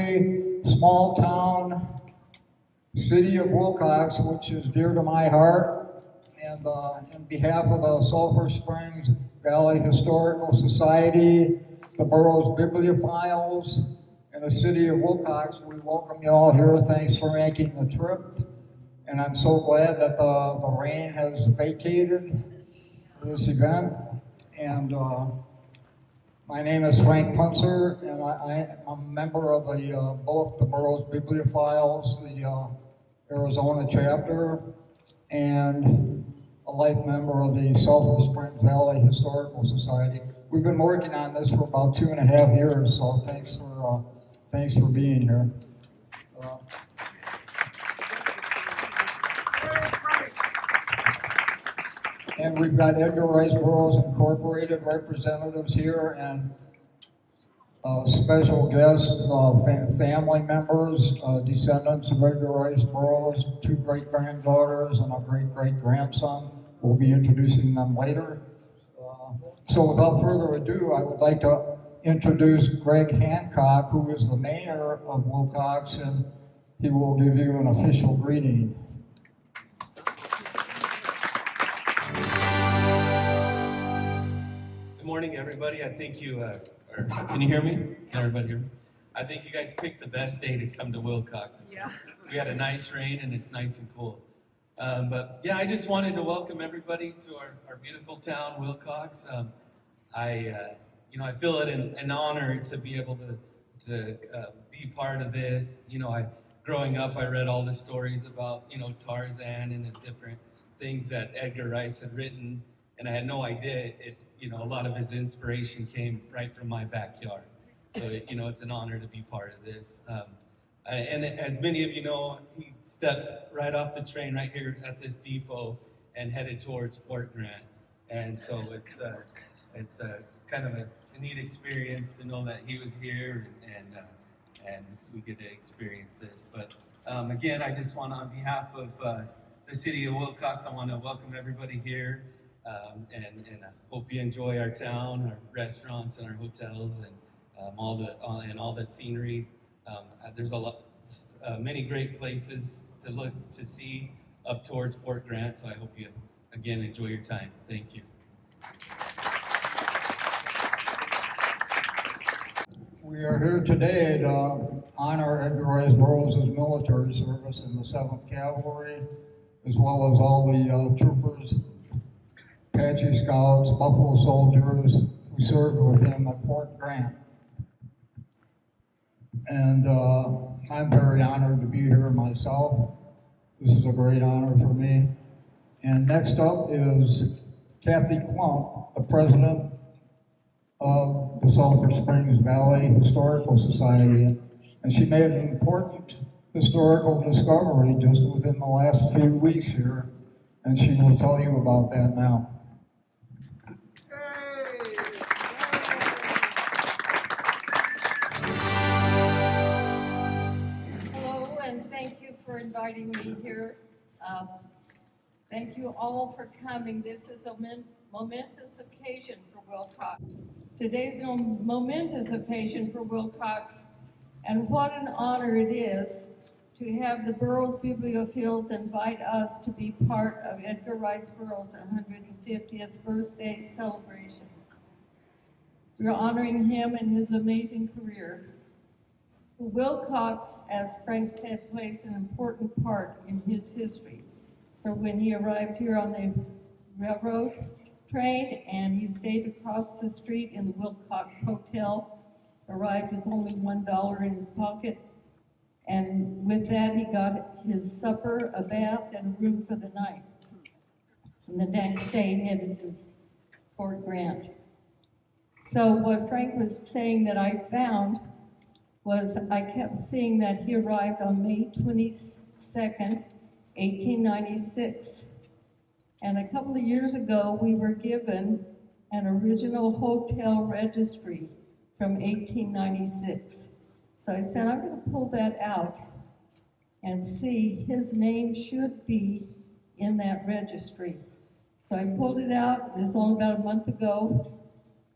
country, small town, city of Willcox, which is dear to my heart. And in behalf of the Sulphur Springs Valley Historical Society, the borough's bibliophiles, and the city of Willcox, we welcome you all here. Thanks for making the trip. And I'm so glad that the rain has vacated this event. And my name is Frank Puncer, and I'm a member of both the borough's bibliophiles, the Arizona chapter, and a life member of the Sulphur Springs Valley Historical Society. We've been working on this for about 2.5 years, so thanks for being here. And we've got Edgar Rice Burroughs Incorporated representatives here, and special guests, family members, descendants of Edgar Rice Burroughs, 2 great-granddaughters and a great-great-grandson. We'll be introducing them later. So without further ado, I would like to introduce Greg Hancock, who is the mayor of Willcox, and he will give you an official greeting. Good morning, everybody. I think you, can you hear me? Can everybody hear me? I think you guys picked the best day to come to Willcox. Yeah. We had a nice rain and it's nice and cool. But yeah, I just wanted to welcome everybody to our beautiful town, Willcox. I feel it an honor to be able to be part of this. Growing up, I read all the stories about, Tarzan and the different things that Edgar Rice had written, and I had no idea a lot of his inspiration came right from my backyard. So, it's an honor to be part of this. And as many of you know, he stepped right off the train right here at this depot and headed towards Fort Grant. And so it's kind of a neat experience to know that he was here and we get to experience this. But again, I just want to, on behalf of the city of Willcox, I want to welcome everybody here. And I hope you enjoy our town, our restaurants, and our hotels, and all the scenery. There's many great places to look to see up towards Fort Grant. So I hope you again enjoy your time. Thank you. We are here today to honor Edgar Rice Burroughs' military service in the 7th Cavalry, as well as all the troopers, Apache Scouts, Buffalo soldiers who served with him at Fort Grant. And I'm very honored to be here myself. This is a great honor for me. And next up is Kathy Klump, the president of the Sulphur Springs Valley Historical Society. And she made an important historical discovery just within the last few weeks here, and she will tell you about that now. For inviting me here. Thank you all for coming. This is a momentous occasion for Willcox. Today's a momentous occasion for Willcox, and what an honor it is to have the Burroughs Bibliophiles invite us to be part of Edgar Rice Burroughs' 150th birthday celebration. We're honoring him and his amazing career. Willcox, as Frank said, plays an important part in his history. From when he arrived here on the railroad train, and he stayed across the street in the Willcox Hotel, arrived with only $1 in his pocket, and with that he got his supper, a bath, and a room for the night. And the next day headed to Fort Grant. So what Frank was saying that I found was I kept seeing that he arrived on May 22nd, 1896. And a couple of years ago, we were given an original hotel registry from 1896. So I said, I'm going to pull that out and see his name should be in that registry. So I pulled it out. This was only about a month ago.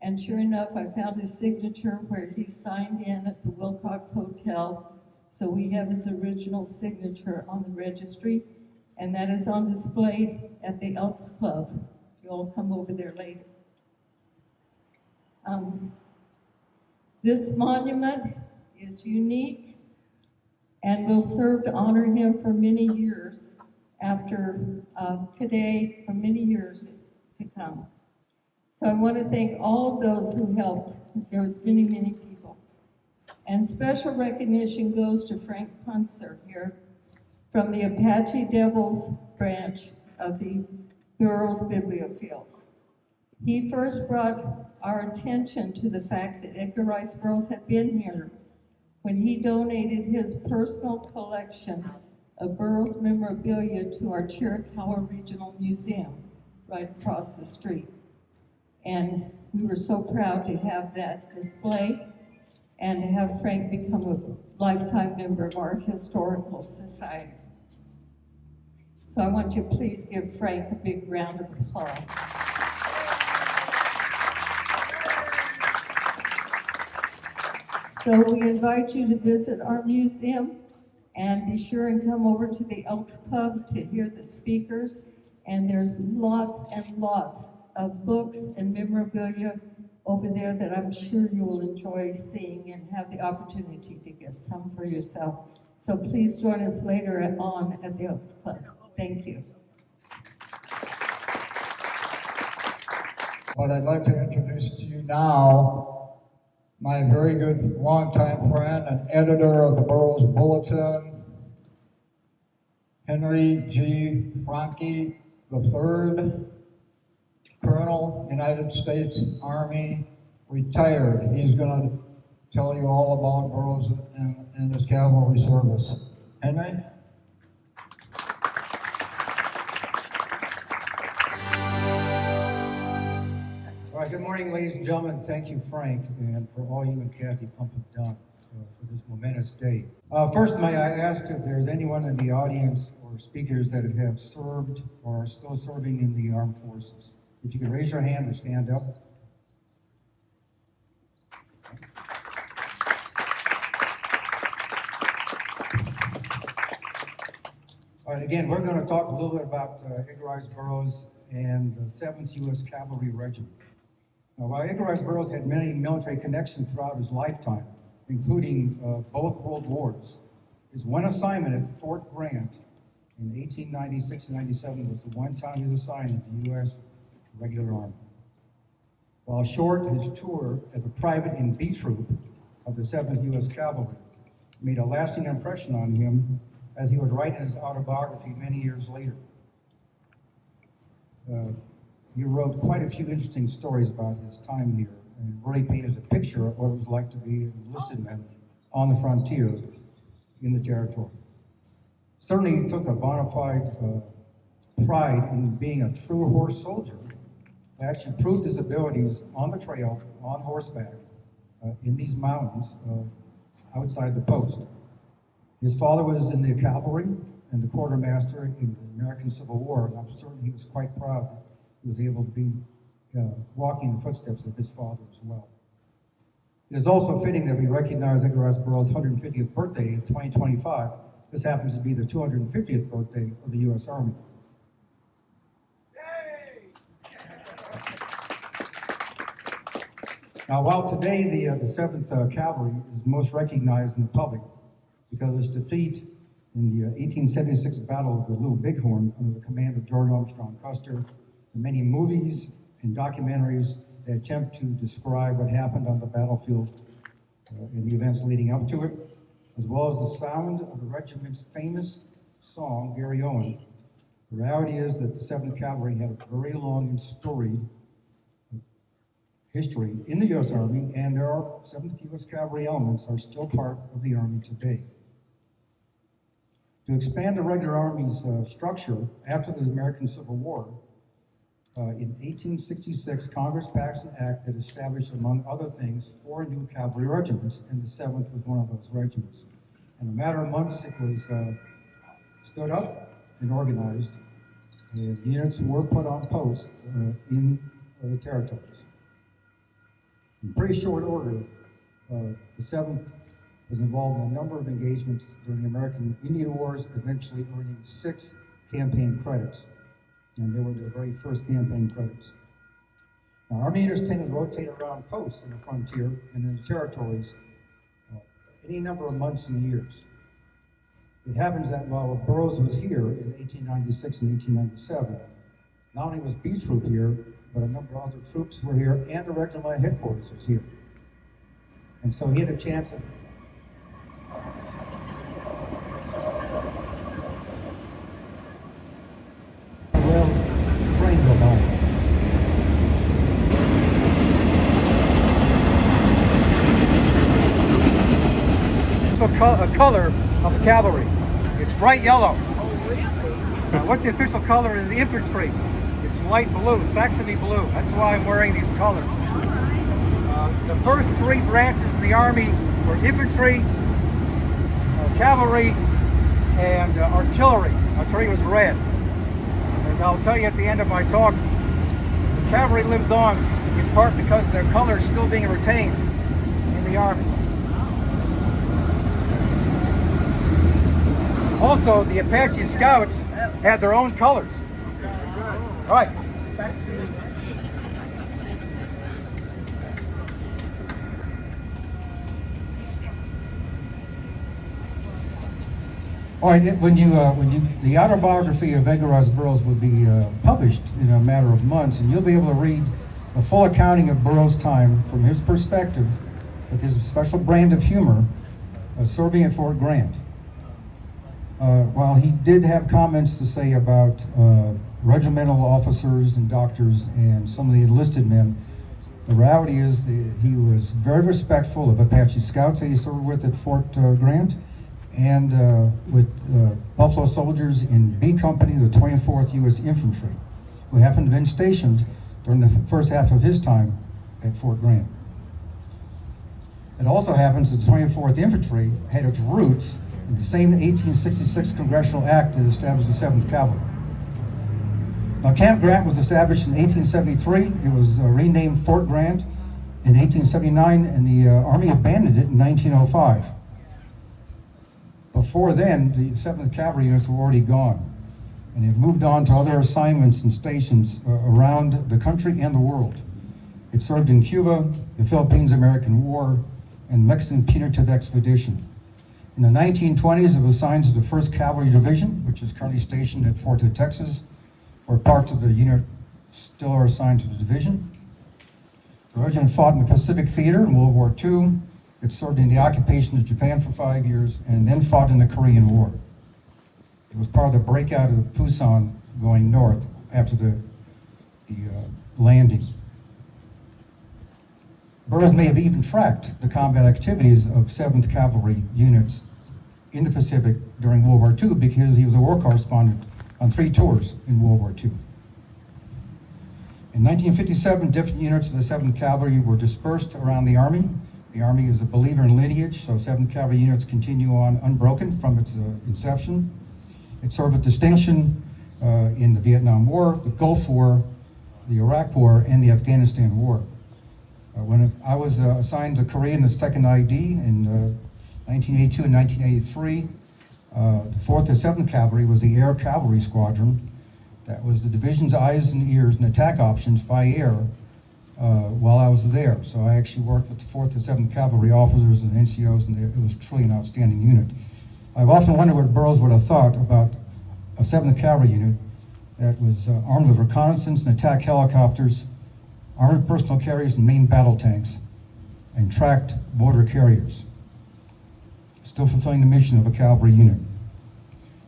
And sure enough, I found his signature where he signed in at the Willcox Hotel. So we have his original signature on the registry, and that is on display at the Elks Club. You'll come over there later. This monument is unique and will serve to honor him for many years after today, for many years to come. So I want to thank all of those who helped. There was many, many people. And special recognition goes to Frank Puncer here from the Apache Devils branch of the Burroughs Bibliophiles. He first brought our attention to the fact that Edgar Rice Burroughs had been here when he donated his personal collection of Burroughs memorabilia to our Chiricahua Regional Museum right across the street. And we were so proud to have that display and to have Frank become a lifetime member of our historical society. So I want you to please give Frank a big round of applause. So we invite you to visit our museum and be sure and come over to the Elks Club to hear the speakers. And there's lots and lots of books and memorabilia over there that I'm sure you will enjoy seeing and have the opportunity to get some for yourself. So please join us later on at the Elks Club. Thank you. But I'd like to introduce to you now my very good longtime friend and editor of the Burroughs Bulletin, Henry G. Franke III, Colonel, United States Army, retired. He's going to tell you all about Burroughs and his cavalry service. Henry? All right, good morning, ladies and gentlemen. Thank you, Frank, and for all you and Kathy Klump have done for this momentous day. First, may I ask if there's anyone in the audience or speakers that have served or are still serving in the armed forces? If you could raise your hand or stand up. All right, again, we're going to talk a little bit about Edgar Rice Burroughs and the 7th U.S. Cavalry Regiment. Now, while Edgar Rice Burroughs had many military connections throughout his lifetime, including both World Wars, his one assignment at Fort Grant in 1896 and 97 was the one time he was assigned to the U.S. Regular Army. While short, his tour as a private in B Troop of the 7th U.S. Cavalry made a lasting impression on him, as he would write in his autobiography many years later. He wrote quite a few interesting stories about his time here and really painted a picture of what it was like to be an enlisted man on the frontier in the territory. Certainly he took a bona fide pride in being a true horse soldier. He actually proved his abilities on the trail, on horseback, in these mountains outside the post. His father was in the cavalry and the quartermaster in the American Civil War, and I'm certain he was quite proud that he was able to be walking in the footsteps of his father as well. It is also fitting that we recognize Edgar Rice Burroughs' 150th birthday in 2025. This happens to be the 250th birthday of the U.S. Army. Now, while today the 7th Cavalry is most recognized in the public because of its defeat in the 1876 Battle of the Little Bighorn under the command of George Armstrong Custer, the many movies and documentaries that attempt to describe what happened on the battlefield and the events leading up to it, as well as the sound of the regiment's famous song, Gary Owen. The reality is that the 7th Cavalry had a very long and storied history in the U.S. Army, and there are 7th U.S. Cavalry elements are still part of the Army today. To expand the regular Army's structure after the American Civil War, in 1866, Congress passed an act that established, among other things, 4 new cavalry regiments, and the 7th was one of those regiments. In a matter of months, it was stood up and organized, and units were put on post in the territories. In pretty short order, the 7th was involved in a number of engagements during the American Indian Wars, eventually earning 6 campaign credits. And they were the very first campaign credits. Now, Army units tended to rotate around posts in the frontier and in the territories any number of months and years. It happens that while Burroughs was here in 1896 and 1897, not only was B Troop here, but a number of other troops were here, and the regimental headquarters was here. And so he had a chance of train go by. A color of the cavalry. It's bright yellow. Oh, really? What's the official color of the infantry? It's light blue, Saxony blue. That's why I'm wearing these colors. The first 3 branches of the Army were infantry, cavalry, and artillery. Artillery was red. As I'll tell you at the end of my talk, the cavalry lives on in part because their colors still being retained in the Army. Also, the Apache Scouts had their own colors. All right. All right, the autobiography of Edgar Rice Burroughs will be published in a matter of months, and you'll be able to read a full accounting of Burroughs' time from his perspective, with his special brand of humor, serving at Fort Grant. While he did have comments to say about regimental officers and doctors and some of the enlisted men, the reality is that he was very respectful of Apache Scouts that he served with at Fort Grant, and with Buffalo soldiers in B Company, the 24th U.S. Infantry, who happened to have been stationed during the first half of his time at Fort Grant. It also happens that the 24th Infantry had its roots in the same 1866 Congressional Act that established the 7th Cavalry. Now, Camp Grant was established in 1873. It was renamed Fort Grant in 1879, and the Army abandoned it in 1905. Before then, the 7th Cavalry units were already gone, and it moved on to other assignments and stations around the country and the world. It served in Cuba, the Philippines-American War, and Mexican punitive expedition. In the 1920s, it was assigned to the 1st Cavalry Division, which is currently stationed at Fort Hood, Texas, where parts of the unit still are assigned to the division. The regiment fought in the Pacific Theater in World War II. It served in the occupation of Japan for 5 years and then fought in the Korean War. It was part of the breakout of Pusan going north after the landing. Burroughs may have even tracked the combat activities of 7th Cavalry units in the Pacific during World War II because he was a war correspondent on 3 tours in World War II. In 1957, different units of the 7th Cavalry were dispersed around the Army. The Army is a believer in lineage, so 7th Cavalry units continue on unbroken from its inception. It served with distinction in the Vietnam War, the Gulf War, the Iraq War, and the Afghanistan War. When I was assigned to Korea in the 2nd ID in 1982 and 1983, the 4th and 7th Cavalry was the Air Cavalry Squadron. That was the division's eyes and ears and attack options by air while I was there. So I actually worked with the 4th and 7th Cavalry officers and NCOs, and it was truly an outstanding unit. I've often wondered what Burroughs would have thought about a 7th Cavalry unit that was armed with reconnaissance and attack helicopters, armored personal carriers and main battle tanks, and tracked border carriers, still fulfilling the mission of a cavalry unit.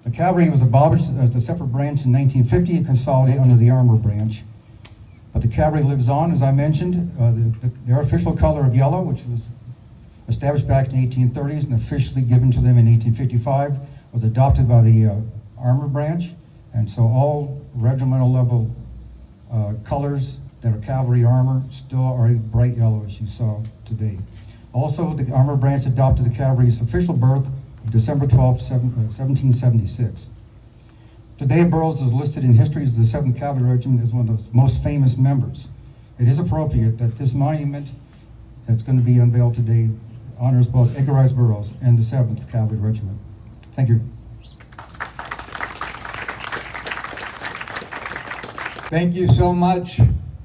The cavalry was abolished as a separate branch in 1950 and consolidated under the armor branch. But the cavalry lives on, as I mentioned. Their official color of yellow, which was established back in the 1830s and officially given to them in 1855, was adopted by the armor branch. And so all regimental level colors that are cavalry armor still are a bright yellow, as you saw today. Also, the armor branch adopted the cavalry's official birth of December 12, 1776. Today, Burroughs is listed in histories of the 7th Cavalry Regiment as one of its most famous members. It is appropriate that this monument that's going to be unveiled today honors both Edgar Rice Burroughs and the 7th Cavalry Regiment. Thank you. Thank you so much,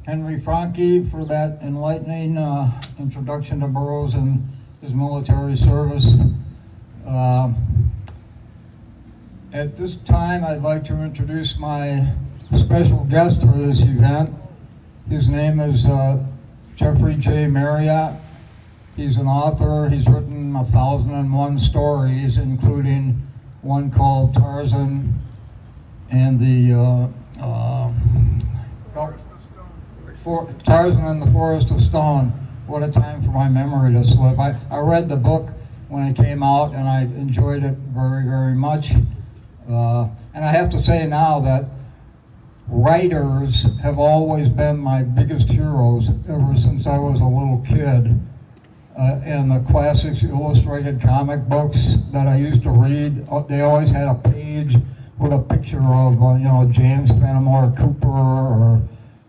Henry Franke, for that enlightening introduction to Burroughs and his military service. At this time, I'd like to introduce my special guest for this event. His name is Jeffrey J. Marriott. He's an author. He's written 1,001 stories, including one called Tarzan and the Tarzan and the Forest of Stone. What a time for my memory to slip. I read the book when it came out, and I enjoyed it very, very much. And I have to say now that writers have always been my biggest heroes ever since I was a little kid. And the classics illustrated comic books that I used to read, they always had a page with a picture of, James Fenimore Cooper or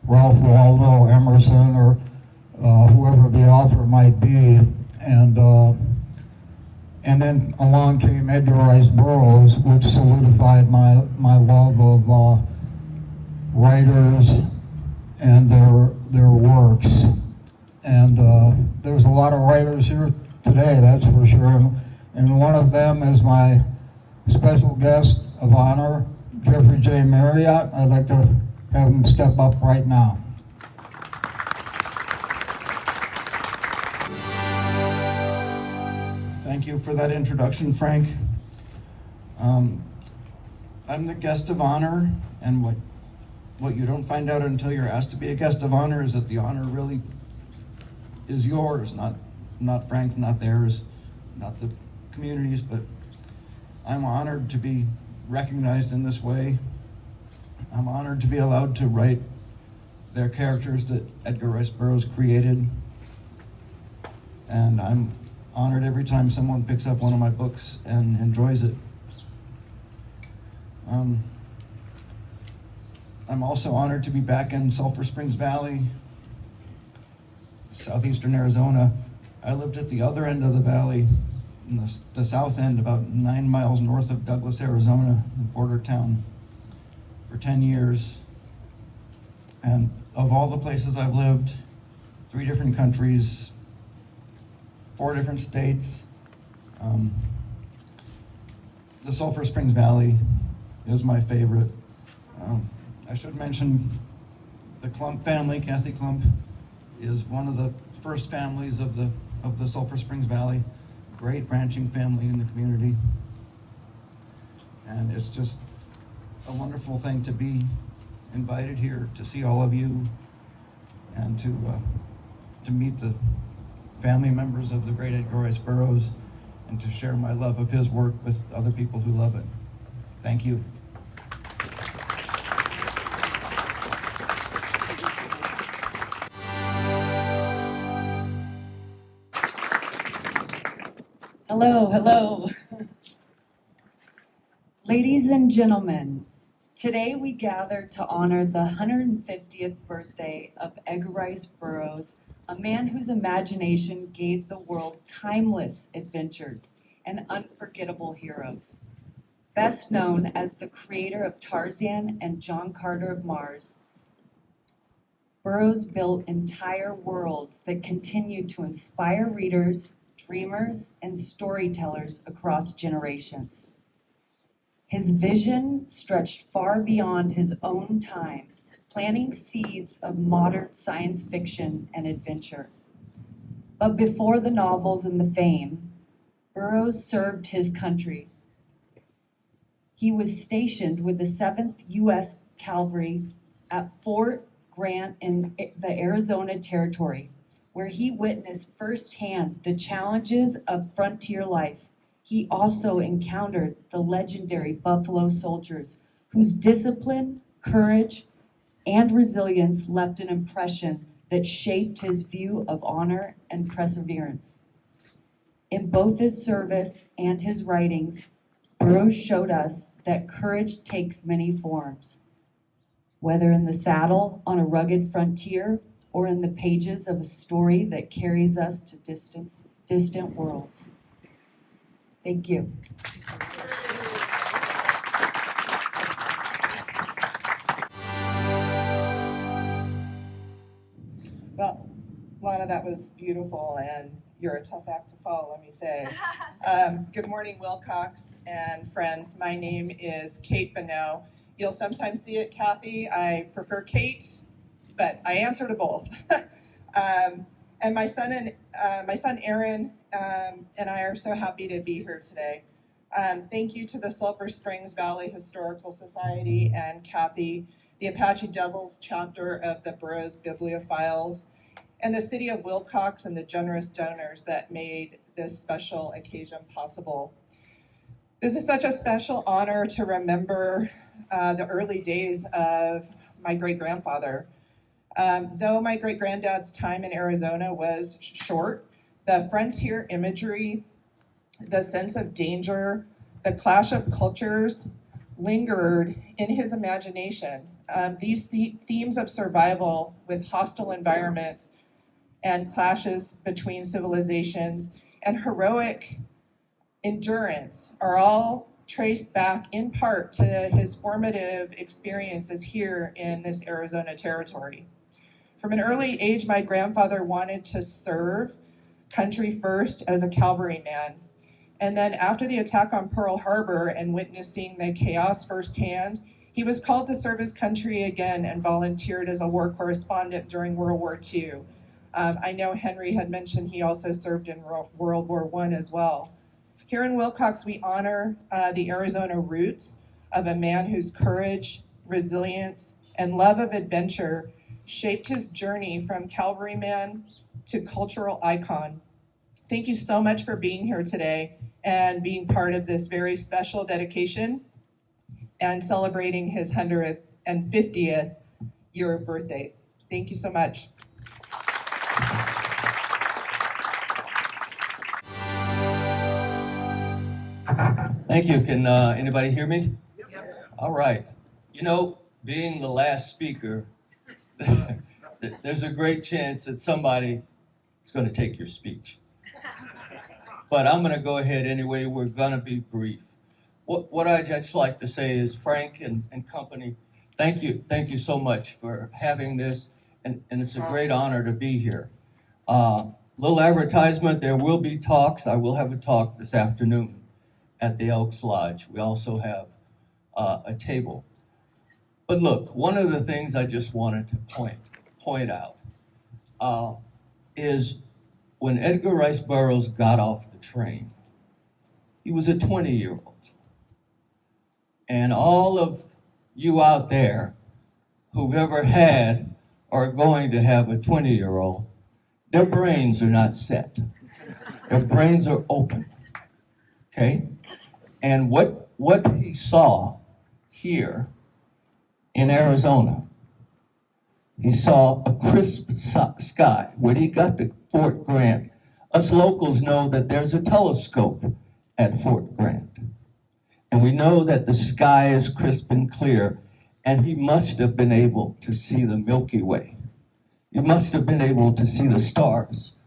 Ralph Waldo Emerson or whoever the author might be. And then along came Edgar Rice Burroughs, which solidified my love of writers and their works. And there's a lot of writers here today, that's for sure. And one of them is my special guest of honor, Jeffrey J. Marriott. I'd like to have him step up right now. Thank you for that introduction, Frank. I'm the guest of honor, and what you don't find out until you're asked to be a guest of honor is that the honor really is yours, not Frank's, not theirs, not the community's, but I'm honored to be recognized in this way. I'm honored to be allowed to write their characters that Edgar Rice Burroughs created, and I'm honored every time someone picks up one of my books and enjoys it. I'm also honored to be back in Sulphur Springs Valley, southeastern Arizona. I lived at the other end of the valley, in the south end, about 9 miles north of Douglas, Arizona, a border town, for 10 years. And of all the places I've lived, 3 different countries, 4 different states, the Sulphur Springs Valley is my favorite. I should mention the Klump family. Kathy Klump is one of the first families of the Sulphur Springs Valley. Great ranching family in the community. And it's just a wonderful thing to be invited here to see all of you and to meet the family members of the great Edgar Rice Burroughs and to share my love of his work with other people who love it. Thank you. Hello. Ladies and gentlemen, today we gather to honor the 150th birthday of Edgar Rice Burroughs, a man whose imagination gave the world timeless adventures and unforgettable heroes. Best known as the creator of Tarzan and John Carter of Mars, Burroughs built entire worlds that continue to inspire readers, dreamers, and storytellers across generations. His vision stretched far beyond his own time, planting seeds of modern science fiction and adventure. But before the novels and the fame, Burroughs served his country. He was stationed with the 7th U.S. Cavalry at Fort Grant in the Arizona Territory, where he witnessed firsthand the challenges of frontier life. He also encountered the legendary Buffalo Soldiers, whose discipline, courage, and resilience left an impression that shaped his view of honor and perseverance. In both his service and his writings, Burroughs showed us that courage takes many forms, whether in the saddle on a rugged frontier or in the pages of a story that carries us to distant worlds. Thank you. Well, Lana, that was beautiful, and you're a tough act to follow, let me say. Good morning, Willcox and friends. My name is Kate Bonneau. You'll sometimes see it, Kathy. I prefer Kate, but I answer to both. And my son Aaron and I are so happy to be here today. Thank you to the Sulphur Springs Valley Historical Society and Kathy, the Apache Devils chapter of the Burroughs Bibliophiles, and the city of Willcox and the generous donors that made this special occasion possible. This is such a special honor to remember the early days of my great-grandfather. Though my great-granddad's time in Arizona was short, the frontier imagery, the sense of danger, the clash of cultures lingered in his imagination. These themes of survival with hostile environments and clashes between civilizations and heroic endurance are all traced back in part to his formative experiences here in this Arizona territory. From an early age, my grandfather wanted to serve country first as a cavalryman. And then after the attack on Pearl Harbor and witnessing the chaos firsthand, he was called to serve his country again and volunteered as a war correspondent during World War II. I know Henry had mentioned he also served in World War I as well. Here in Willcox, we honor the Arizona roots of a man whose courage, resilience, and love of adventure shaped his journey from cavalryman to cultural icon. Thank you so much for being here today and being part of this very special dedication and celebrating his 150th year birthday. Thank you so much. Thank you. Can anybody hear me? Yep. All right. You know, being the last speaker, there's a great chance that somebody is going to take your speech. But I'm going to go ahead anyway. We're going to be brief. What I'd just like to say is, Frank and company, thank you so much for having this, and it's a great honor to be here. Little advertisement, there will be talks. I will have a talk this afternoon at the Elks Lodge. We also have a table. But look, one of the things I just wanted to point out is when Edgar Rice Burroughs got off the train, he was a 20-year-old. And all of you out there who've ever had or are going to have a 20-year-old, their brains are not set. Their brains are open, okay? And what he saw here in Arizona, he saw a crisp sky. When he got to Fort Grant, us locals know that there's a telescope at Fort Grant. And we know that the sky is crisp and clear, and he must have been able to see the Milky Way. He must have been able to see the stars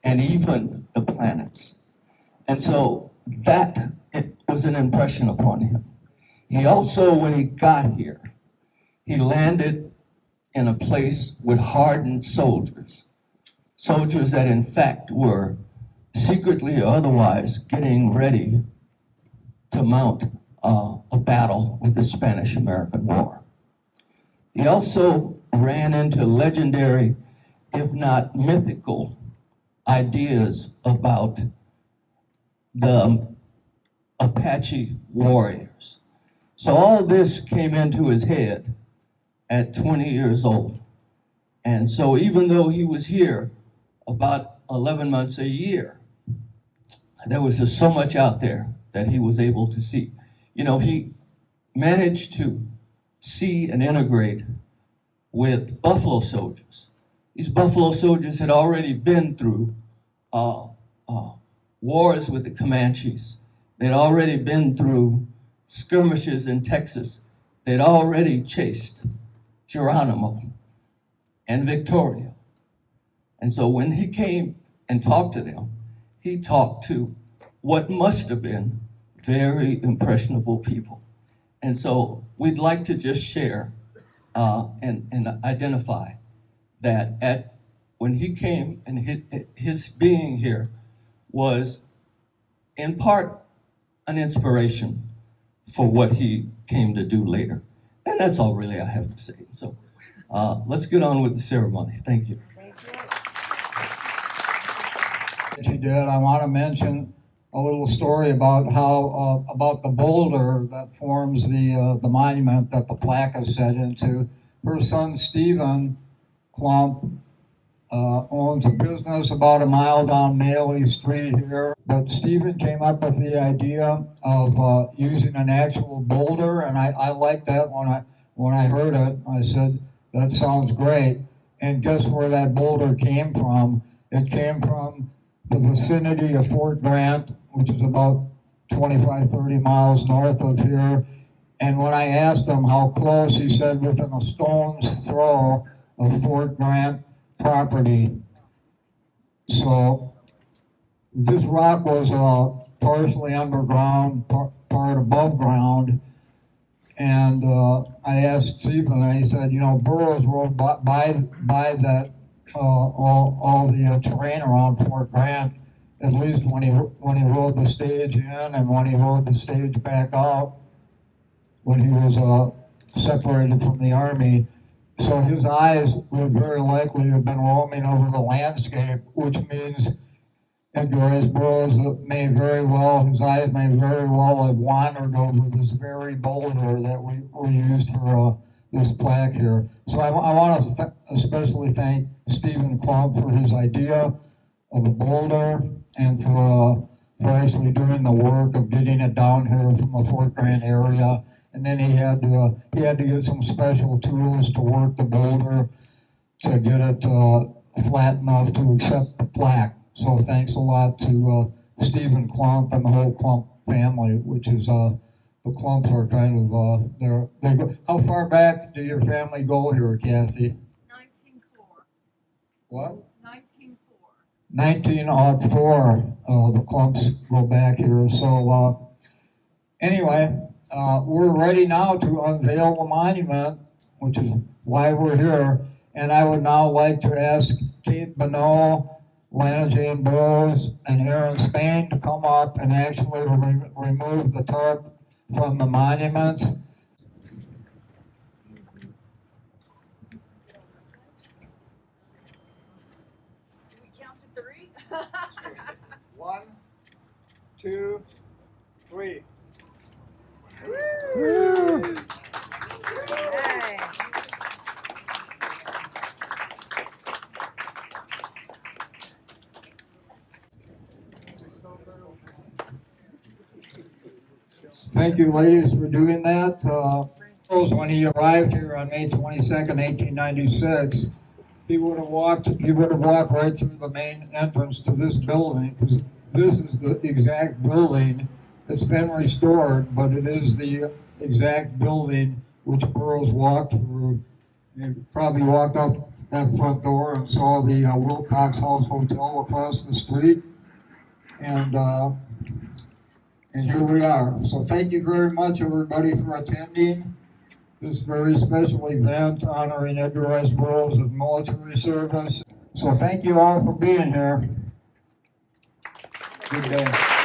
and even the planets. And so that it was an impression upon him. He also, when he got here, he landed in a place with hardened soldiers that in fact were secretly or otherwise getting ready to mount a battle with the Spanish-American War. He also ran into legendary, if not mythical, ideas about the Apache warriors. So all this came into his head at 20 years old. And so even though he was here about 11 months a year, there was just so much out there that he was able to see. You know, he managed to see and integrate with Buffalo soldiers. These Buffalo soldiers had already been through wars with the Comanches. They'd already been through skirmishes in Texas. They'd already chased Geronimo and Victoria. And so when he came and talked to them, he talked to what must have been very impressionable people. And so we'd like to just share and identify that when he came and his being here was in part an inspiration for what he came to do later. And that's all really I have to say. So let's get on with the ceremony. Thank you. She did. I want to mention a little story about how about the boulder that forms the monument that the plaque is set into. Her son Stephen Klump owns a business about a mile down Maley Street here. But Stephen came up with the idea of using an actual boulder, and I liked that when I heard it. I said, that sounds great. And guess where that boulder came from? It came from the vicinity of Fort Grant, which is about 25, 30 miles north of here. And when I asked him how close, he said within a stone's throw of Fort Grant property. So this rock was partially underground, part above ground. And I asked Stephen, and he said, Burroughs rode by that all the terrain around Fort Grant, at least when he rode the stage in and when he rode the stage back out, when he was separated from the army. So his eyes would very likely have been roaming over the landscape, which means Edgar Rice Burroughs his eyes may very well have wandered over this very boulder that we used for this plaque here. So I want to especially thank Stephen Klump for his idea of a boulder and for actually doing the work of getting it down here from the Fort Grant area. And then he had to get some special tools to work the boulder to get it flat enough to accept the plaque. So thanks a lot to Stephen Klump and the whole Klump family, which is the Klumps are kind of they go. How far back do your family go here, Kathy? 1904. What? 1904. 1904. The Klumps go back here. So anyway, we're ready now to unveil the monument, which is why we're here. And I would now like to ask Kate Bonneau, Lana Jane Burroughs, and Aaron Spain to come up and actually remove the tarp from the monument. Do we count to 3? 1, 2, 3. Thank you, ladies, for doing that. When he arrived here on May 22nd, 1896, he would have walked right through the main entrance to this building, because this is the exact building. It's been restored, but it is the exact building which Burroughs walked through. He probably walked up that front door and saw the Willcox House Hotel across the street, and here we are. So thank you very much, everybody, for attending this very special event honoring Edgar Rice Burroughs of military service. So thank you all for being here. Good day.